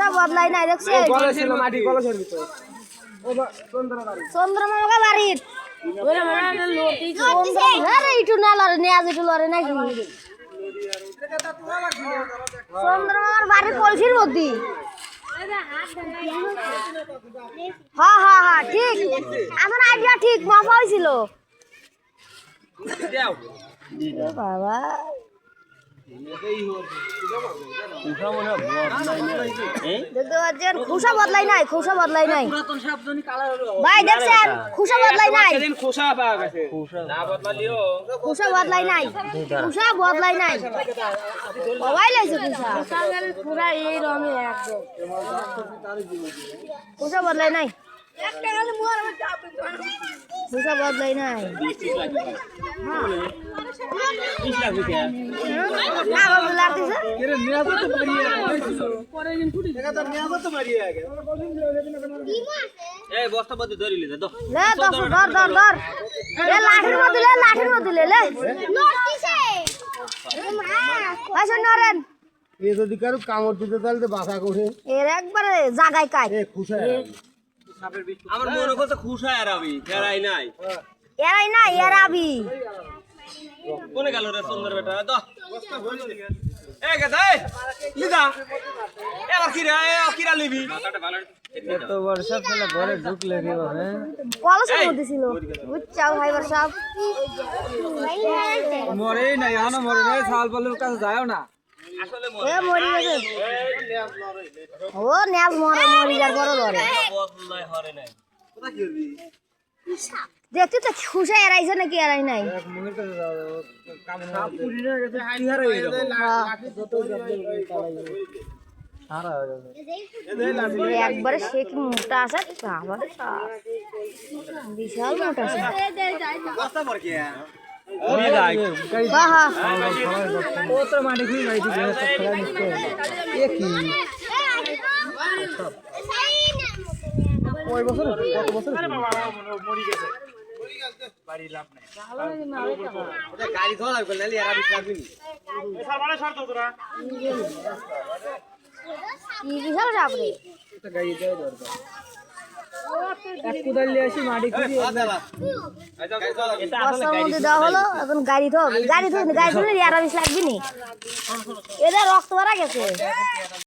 খুশা বদলাই নাই দেখছে মাটি কলসের ভিতর চন্দ্রমামা বাড়ির ইটু না লড়ে নেয়াজ ইটু লড়ে নাকি চন্দ্রমামার বাড়ির কলসির মধ্যে হ্যাঁ হ্যাঁ হ্যাঁ ঠিক আমার আইডিয়া ঠিক মাফা হয়েছিল বাবা খুশা বদলাই নাই খুশা বদলাই নাই ভাই দেখছেন খুশা বদলাই নাই খুশা বদলাই নাই খুশা বদলাই নাই সবাই লাইছে খুশা পুরা এই রমে একদম খুশা বদলাই নাই খুশা বদলাই নাই যদি কারো কামড় দিতে তাহলে বাসা করে এর একবারে জাগায় কাজ আমার মনে করছে খুশা এরাবি এরাই নাই এরাবি কোনে গেল রে সুন্দর বেটা তো এ গদাই লিদা এবার কি রে কিরা লিবি এত বর্ষা ফেলে ঘরে ঢুকলে কি হবে কলসের মধ্যে ছিল বুঝছাও ভাই বর্ষা মরেই নাই এখনো মরে নাই ছাল পালের কাছে যাও না আসলে এ মরি গেছে ও নেজ মরি যার বড় ধরে বদলাই হরে নাই কোথা কি হবি দেখতে তো খুশা এরাইছে নাকি এরাই নাই মুখের কাছে যাও কামড় পুরি না গেছে হারা হয়ে গেল যত সারা হয়ে যাবে একবারে সে কি মোটা আছে আবার বিশাল মোটা আছে বস্তা পর কি মাটি খুঁজে গাড়ি এ কি কয় বছর কত বছর মরি গেছে বাড়ি লাভ নাই ওটা গাড়ি ধোয়া লাগবে নালি আর বিশ লাগবে নি স্যার মানে শর্ত তোরা কি বিশাল চাপরে এটা গাড়ি যাই দরকার এক কুদাল নিয়ে আসি মাটি খুঁজে বস্তার মধ্যে দেওয়া হলো এখন গাড়ি ধোবে গাড়ি ধরে এরা বিশ লাগবে নি এদের রক্ত ভরা গেছে